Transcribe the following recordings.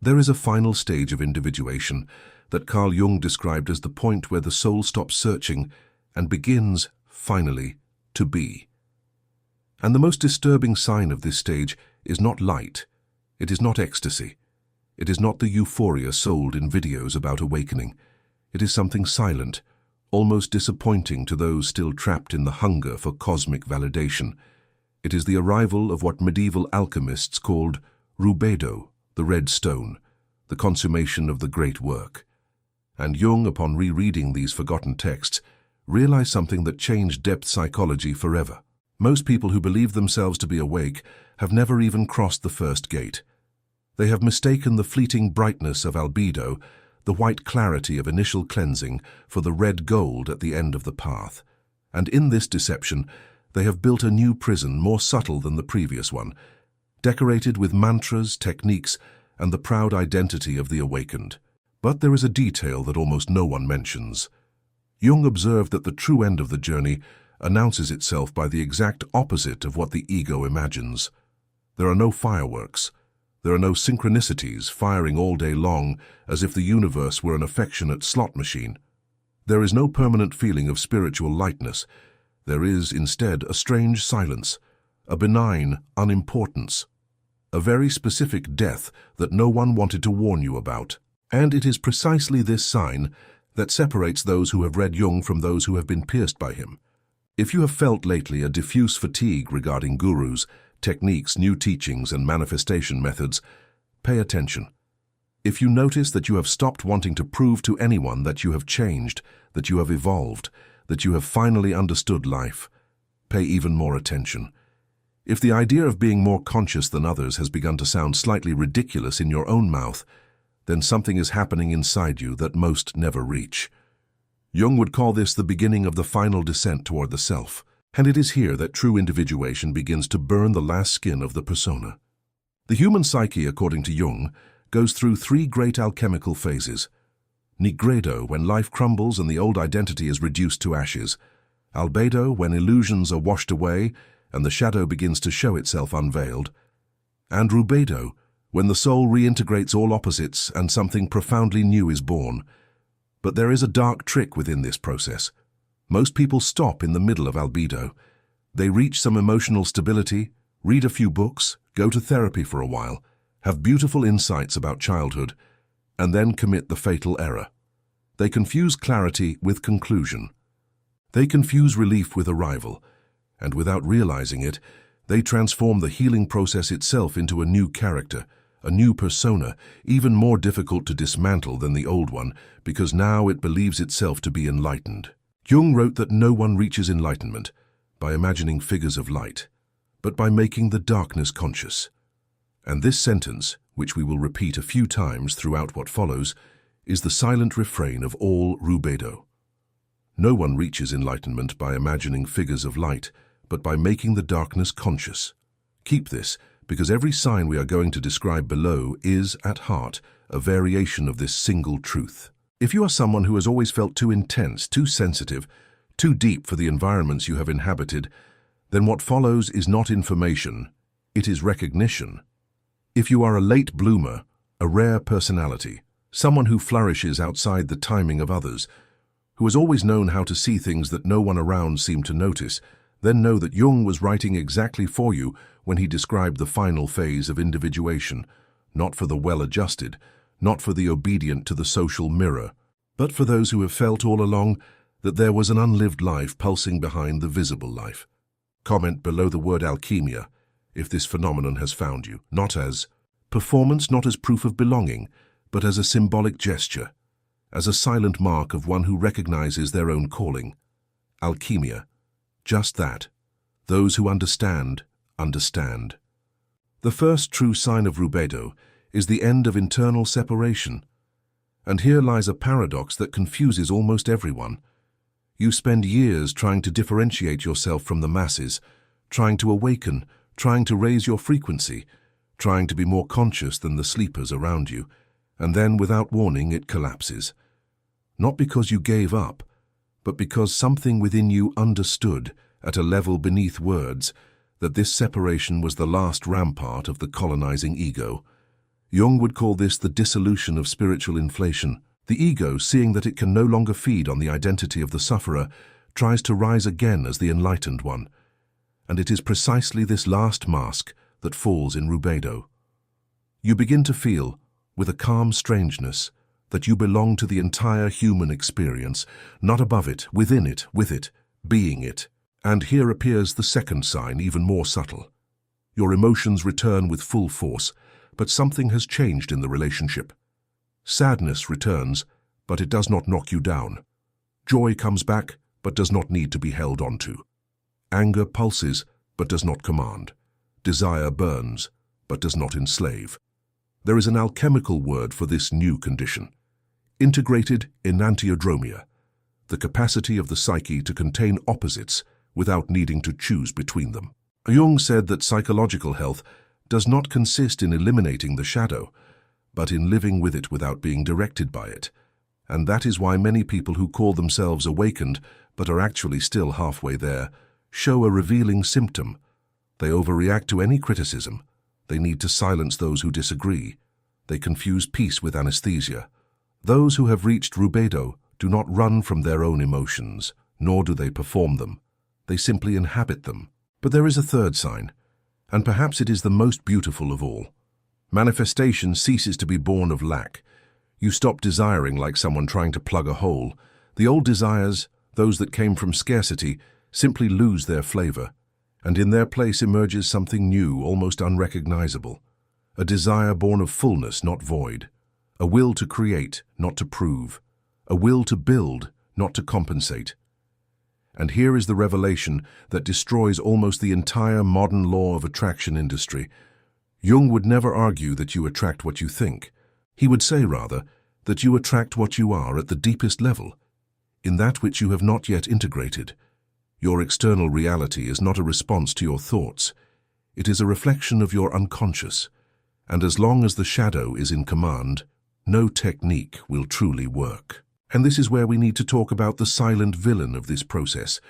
There is a final stage of individuation that Carl Jung described as the point where the soul stops searching and begins, finally, to be. And the most disturbing sign of this stage is not light, it is not ecstasy, it is not the euphoria sold in videos about awakening. It is something silent, almost disappointing to those still trapped in the hunger for cosmic validation. It is the arrival of what medieval alchemists called Rubedo, the red stone, the consummation of the great work. And Jung, upon rereading these forgotten texts, realized something that changed depth psychology forever. Most people who believe themselves to be awake have never even crossed the first gate. They have mistaken the fleeting brightness of albedo, the white clarity of initial cleansing, for the red gold at the end of the path. And in this deception, they have built a new prison more subtle than the previous one, decorated with mantras, techniques, and the proud identity of the awakened. But there is a detail that almost no one mentions. Jung observed that the true end of the journey announces itself by the exact opposite of what the ego imagines. There are no fireworks. There are no synchronicities firing all day long as if the universe were an affectionate slot machine. There is no permanent feeling of spiritual lightness. There is, instead, a strange silence, a benign unimportance, a very specific death that no one wanted to warn you about. And it is precisely this sign that separates those who have read Jung from those who have been pierced by him. If you have felt lately a diffuse fatigue regarding gurus, techniques, new teachings, and manifestation methods, pay attention. If you notice that you have stopped wanting to prove to anyone that you have changed, that you have evolved, that you have finally understood life, pay even more attention. If the idea of being more conscious than others has begun to sound slightly ridiculous in your own mouth, then something is happening inside you that most never reach. Jung would call this the beginning of the final descent toward the self. And it is here that true individuation begins to burn the last skin of the persona. The human psyche, according to Jung, goes through three great alchemical phases. Nigredo, when life crumbles and the old identity is reduced to ashes. Albedo, when illusions are washed away and the shadow begins to show itself unveiled. And Rubedo, when the soul reintegrates all opposites and something profoundly new is born. But there is a dark trick within this process. Most people stop in the middle of albedo. They reach some emotional stability, read a few books, go to therapy for a while, have beautiful insights about childhood, and then commit the fatal error. They confuse clarity with conclusion. They confuse relief with arrival, and without realizing it, they transform the healing process itself into a new character, a new persona, even more difficult to dismantle than the old one, because now it believes itself to be enlightened. Jung wrote that no one reaches enlightenment by imagining figures of light, but by making the darkness conscious. And this sentence, which we will repeat a few times throughout what follows, is the silent refrain of all Rubedo. No one reaches enlightenment by imagining figures of light, but by making the darkness conscious. Keep this, because every sign we are going to describe below is, at heart, a variation of this single truth. If you are someone who has always felt too intense, too sensitive, too deep for the environments you have inhabited, then what follows is not information, it is recognition. If you are a late bloomer, a rare personality, someone who flourishes outside the timing of others, who has always known how to see things that no one around seemed to notice, then know that Jung was writing exactly for you when he described the final phase of individuation, not for the well-adjusted, not for the obedient to the social mirror, but for those who have felt all along that there was an unlived life pulsing behind the visible life. Comment below the word alchemia if this phenomenon has found you, not as performance, not as proof of belonging, but as a symbolic gesture, as a silent mark of one who recognizes their own calling. Alchemia, just that. Those who understand, understand. The first true sign of Rubedo is the end of internal separation. And here lies a paradox that confuses almost everyone. You spend years trying to differentiate yourself from the masses, trying to awaken, trying to raise your frequency, trying to be more conscious than the sleepers around you, and then without warning it collapses. Not because you gave up, but because something within you understood, at a level beneath words, that this separation was the last rampart of the colonizing ego. Jung would call this the dissolution of spiritual inflation. The ego, seeing that it can no longer feed on the identity of the sufferer, tries to rise again as the enlightened one. And it is precisely this last mask that falls in Rubedo. You begin to feel, with a calm strangeness, that you belong to the entire human experience, not above it, within it, with it, being it. And here appears the second sign, even more subtle. Your emotions return with full force, but something has changed in the relationship. Sadness returns, but it does not knock you down. Joy comes back, but does not need to be held onto. Anger pulses, but does not command. Desire burns, but does not enslave. There is an alchemical word for this new condition. Integrated enantiodromia, the capacity of the psyche to contain opposites without needing to choose between them. Jung said that psychological health does not consist in eliminating the shadow, but in living with it without being directed by it. And that is why many people who call themselves awakened, but are actually still halfway there, show a revealing symptom. They overreact to any criticism. They need to silence those who disagree. They confuse peace with anesthesia. Those who have reached Rubedo do not run from their own emotions, nor do they perform them. They simply inhabit them. But there is a third sign, and perhaps it is the most beautiful of all. Manifestation ceases to be born of lack. You stop desiring like someone trying to plug a hole. The old desires, those that came from scarcity, simply lose their flavor, and in their place emerges something new, almost unrecognizable. A desire born of fullness, not void. A will to create, not to prove. A will to build, not to compensate. And here is the revelation that destroys almost the entire modern law of attraction industry. Jung would never argue that you attract what you think. He would say, rather, that you attract what you are at the deepest level, in that which you have not yet integrated. Your external reality is not a response to your thoughts. It is a reflection of your unconscious. And as long as the shadow is in command, no technique will truly work. And this is where we need to talk about the silent villain of this process,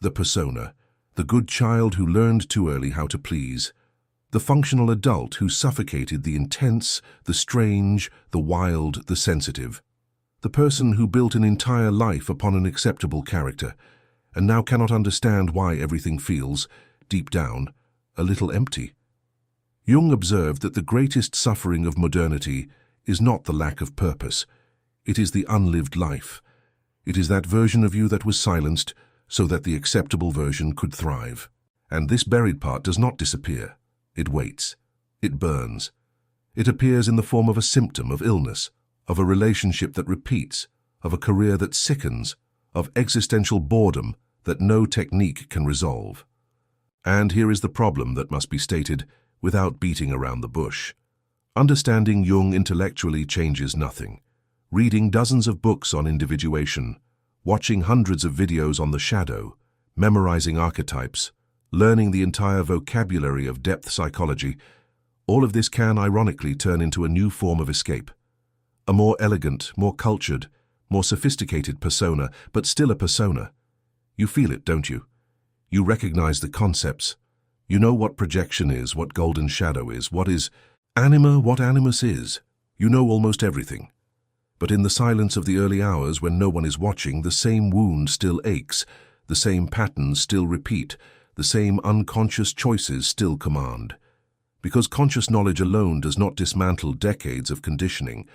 the persona, the good child who learned too early how to please, the functional adult who suffocated the intense, the strange, the wild, the sensitive, the person who built an entire life upon an acceptable character, and now cannot understand why everything feels, deep down, a little empty. Jung observed that the greatest suffering of modernity is not the lack of purpose. It is the unlived life. It is that version of you that was silenced so that the acceptable version could thrive. And this buried part does not disappear. It waits. It burns. It appears in the form of a symptom of illness, of a relationship that repeats, of a career that sickens, of existential boredom that no technique can resolve. And here is the problem that must be stated without beating around the bush. Understanding Jung intellectually changes nothing. Reading dozens of books on individuation, watching hundreds of videos on the shadow, memorizing archetypes, learning the entire vocabulary of depth psychology, all of this can ironically turn into a new form of escape. A more elegant, more cultured, more sophisticated persona, but still a persona. You feel it, don't you? You recognize the concepts. You know what projection is, what golden shadow is, what is anima, what animus is. You know almost everything. But in the silence of the early hours when no one is watching, the same wound still aches, the same patterns still repeat, the same unconscious choices still command. Because conscious knowledge alone does not dismantle decades of conditioning,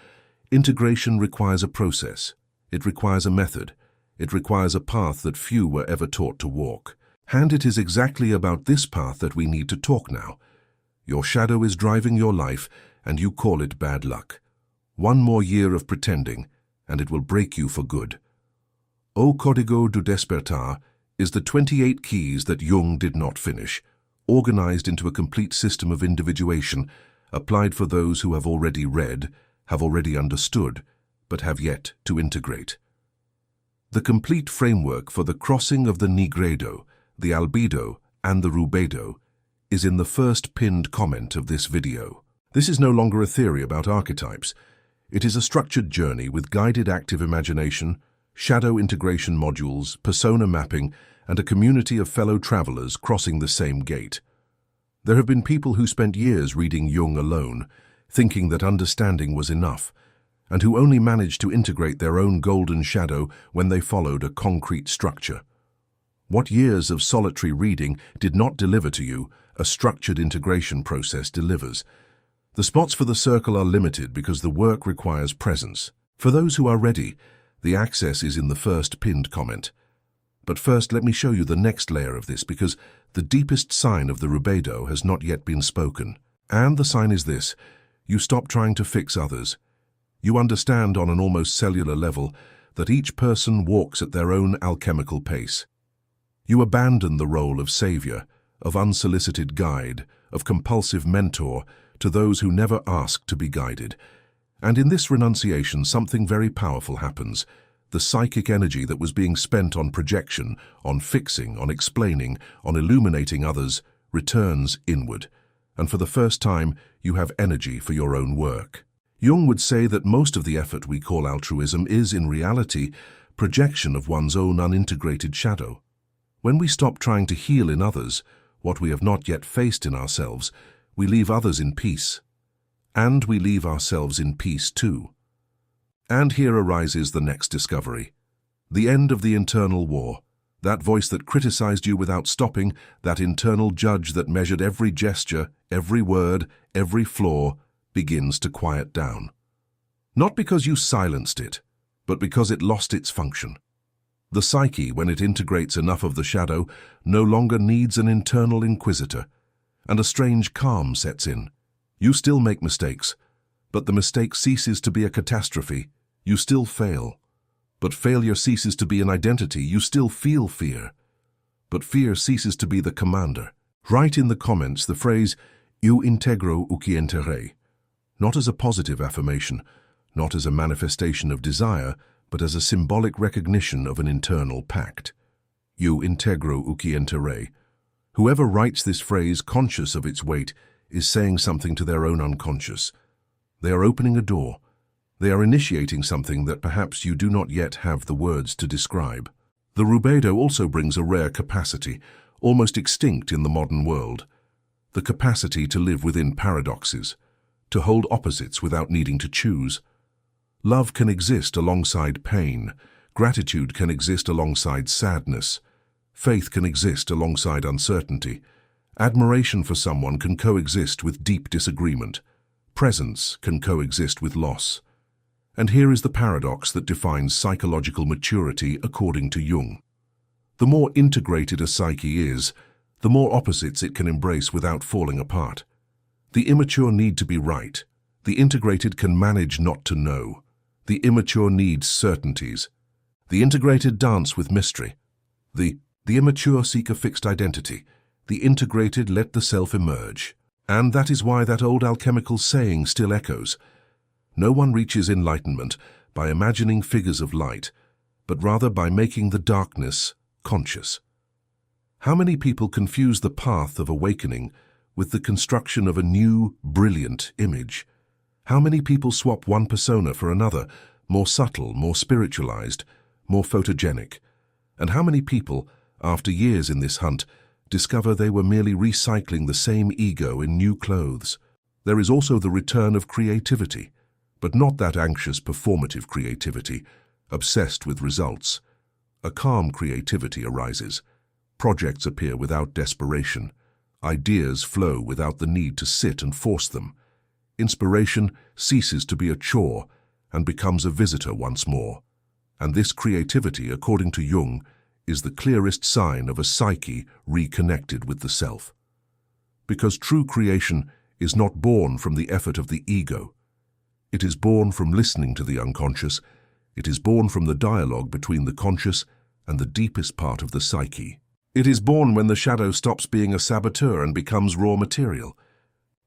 integration requires a process. It requires a method. It requires a path that few were ever taught to walk. And it is exactly about this path that we need to talk now. Your shadow is driving your life, and you call it bad luck. One more year of pretending, and it will break you for good. O Código do Despertar is the 28 keys that Jung did not finish, organized into a complete system of individuation, applied for those who have already read, have already understood, but have yet to integrate. The complete framework for the crossing of the Nigredo, the Albedo, and the Rubedo is in the first pinned comment of this video. This is no longer a theory about archetypes. It is a structured journey with guided active imagination, shadow integration modules, persona mapping, and a community of fellow travelers crossing the same gate. There have been people who spent years reading Jung alone, thinking that understanding was enough, and who only managed to integrate their own golden shadow when they followed a concrete structure. What years of solitary reading did not deliver to you, a structured integration process delivers. The spots for the circle are limited because the work requires presence. For those who are ready, the access is in the first pinned comment. But first, let me show you the next layer of this, because the deepest sign of the Rubedo has not yet been spoken. And the sign is this: you stop trying to fix others. You understand on an almost cellular level that each person walks at their own alchemical pace. You abandon the role of savior, of unsolicited guide, of compulsive mentor to those who never ask to be guided. And in this renunciation, something very powerful happens. The psychic energy that was being spent on projection, on fixing, on explaining, on illuminating others, returns inward. And for the first time, you have energy for your own work. Jung would say that most of the effort we call altruism is, in reality, projection of one's own unintegrated shadow. When we stop trying to heal in others what we have not yet faced in ourselves, we leave others in peace. And we leave ourselves in peace too. And here arises the next discovery. The end of the internal war. That voice that criticized you without stopping, that internal judge that measured every gesture, every word, every flaw, begins to quiet down. Not because you silenced it, but because it lost its function. The psyche, when it integrates enough of the shadow, no longer needs an internal inquisitor, and a strange calm sets in. You still make mistakes, but the mistake ceases to be a catastrophe. You still fail, but failure ceases to be an identity. You still feel fear, but fear ceases to be the commander. Write in the comments the phrase, "Eu integro o que enterrei," not as a positive affirmation, not as a manifestation of desire, but as a symbolic recognition of an internal pact. Eu integro o que enterrei. Whoever writes this phrase conscious of its weight is saying something to their own unconscious. They are opening a door. They are initiating something that perhaps you do not yet have the words to describe. The Rubedo also brings a rare capacity, almost extinct in the modern world. The capacity to live within paradoxes, to hold opposites without needing to choose. Love can exist alongside pain. Gratitude can exist alongside sadness. Faith can exist alongside uncertainty. Admiration for someone can coexist with deep disagreement. Presence can coexist with loss. And here is the paradox that defines psychological maturity according to Jung. The more integrated a psyche is, the more opposites it can embrace without falling apart. The immature need to be right. The integrated can manage not to know. The immature needs certainties. The integrated dance with mystery. The immature seek a fixed identity. The integrated let the self emerge. And that is why that old alchemical saying still echoes. No one reaches enlightenment by imagining figures of light, but rather by making the darkness conscious. How many people confuse the path of awakening with the construction of a new, brilliant image? How many people swap one persona for another, more subtle, more spiritualized, more photogenic? And how many people, after years in this hunt, discover they were merely recycling the same ego in new clothes? There is also the return of creativity, but not that anxious performative creativity, obsessed with results. A calm creativity arises. Projects appear without desperation. Ideas flow without the need to sit and force them. Inspiration ceases to be a chore and becomes a visitor once more. And this creativity, according to Jung, is the clearest sign of a psyche reconnected with the self. Because true creation is not born from the effort of the ego. It is born from listening to the unconscious. It is born from the dialogue between the conscious and the deepest part of the psyche. It is born when the shadow stops being a saboteur and becomes raw material.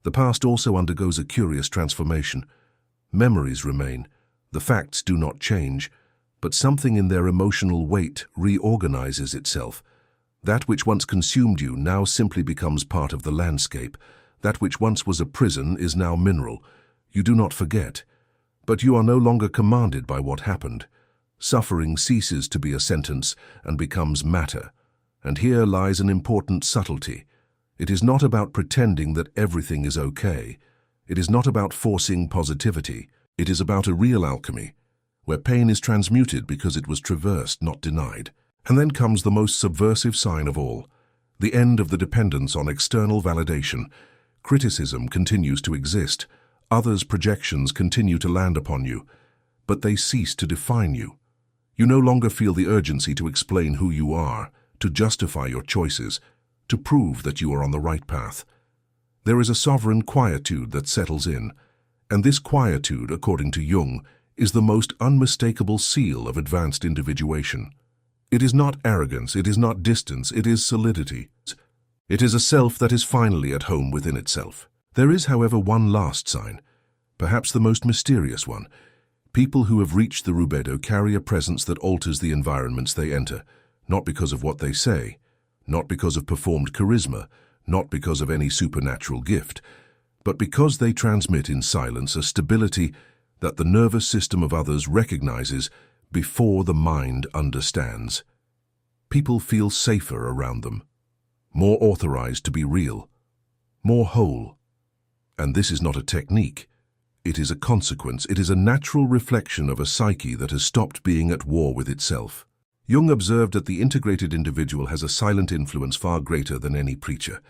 The past also undergoes a curious transformation. Memories remain. The facts do not change, but something in their emotional weight reorganizes itself. That which once consumed you now simply becomes part of the landscape. That which once was a prison is now mineral. You do not forget, but you are no longer commanded by what happened. Suffering ceases to be a sentence and becomes matter. And here lies an important subtlety. It is not about pretending that everything is okay. It is not about forcing positivity. It is about a real alchemy, where pain is transmuted because it was traversed, not denied. And then comes the most subversive sign of all, the end of the dependence on external validation. Criticism continues to exist. Others' projections continue to land upon you, but they cease to define you. You no longer feel the urgency to explain who you are, to justify your choices, to prove that you are on the right path. There is a sovereign quietude that settles in, and this quietude, according to Jung, is the most unmistakable seal of advanced individuation. It is not arrogance, it is not distance, it is solidity. It is a self that is finally at home within itself. There is, however, one last sign, perhaps the most mysterious one. People who have reached the Rubedo carry a presence that alters the environments they enter, not because of what they say, not because of performed charisma, not because of any supernatural gift, but because they transmit in silence a stability that the nervous system of others recognizes before the mind understands. People feel safer around them, more authorized to be real, more whole. And this is not a technique. It is a consequence. It is a natural reflection of a psyche that has stopped being at war with itself. Jung observed that the integrated individual has a silent influence far greater than any preacher,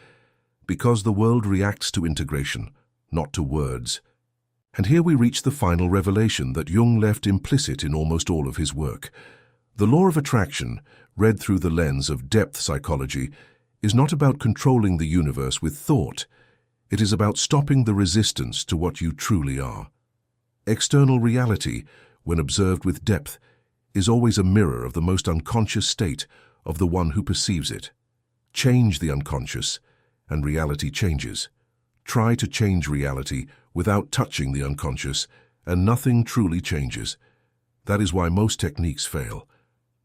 because the world reacts to integration, not to words. And here we reach the final revelation that Jung left implicit in almost all of his work. The law of attraction, read through the lens of depth psychology, is not about controlling the universe with thought. It is about stopping the resistance to what you truly are. External reality, when observed with depth, is always a mirror of the most unconscious state of the one who perceives it. Change the unconscious, and reality changes. Try to change reality without touching the unconscious, and nothing truly changes. That is why most techniques fail,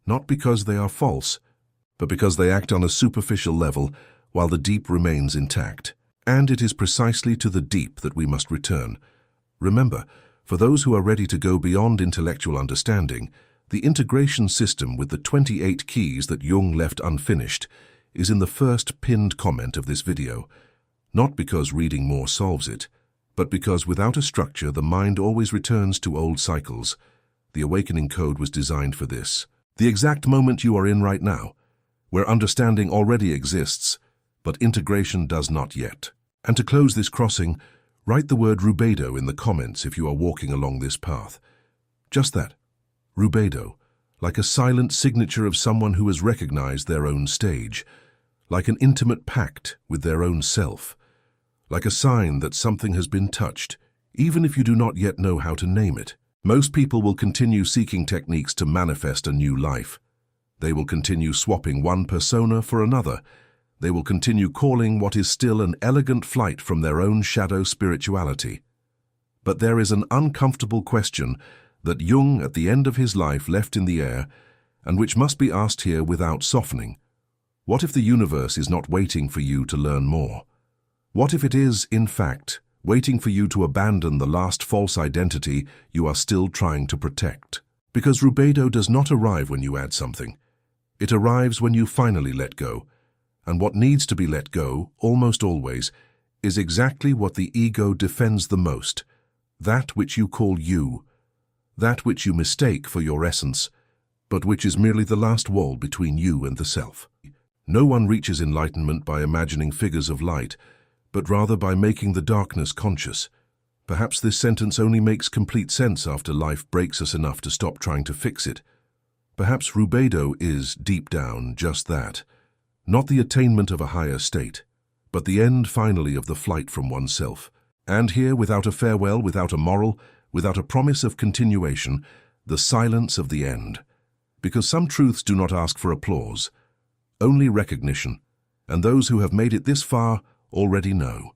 not because they are false, but because they act on a superficial level while the deep remains intact. And it is precisely to the deep that we must return. Remember, for those who are ready to go beyond intellectual understanding, the integration system with the 28 keys that Jung left unfinished is in the first pinned comment of this video. Not because reading more solves it, but because without a structure the mind always returns to old cycles. The awakening code was designed for this. The exact moment you are in right now, where understanding already exists, but integration does not yet. And to close this crossing, write the word Rubedo in the comments if you are walking along this path. Just that, Rubedo, like a silent signature of someone who has recognized their own stage, like an intimate pact with their own self, like a sign that something has been touched, even if you do not yet know how to name it. Most people will continue seeking techniques to manifest a new life. They will continue swapping one persona for another. They will continue calling what is still an elegant flight from their own shadow spirituality. But there is an uncomfortable question that Jung at the end of his life left in the air, and which must be asked here without softening. What if the universe is not waiting for you to learn more? What if it is, in fact, waiting for you to abandon the last false identity you are still trying to protect? Because Rubedo does not arrive when you add something. It arrives when you finally let go. And what needs to be let go, almost always, is exactly what the ego defends the most, that which you call you, that which you mistake for your essence, but which is merely the last wall between you and the self. No one reaches enlightenment by imagining figures of light, but rather by making the darkness conscious. Perhaps this sentence only makes complete sense after life breaks us enough to stop trying to fix it. Perhaps Rubedo is, deep down, just that. Not the attainment of a higher state, but the end finally of the flight from oneself. And here, without a farewell, without a moral, without a promise of continuation, the silence of the end. Because some truths do not ask for applause, only recognition, and those who have made it this far already know.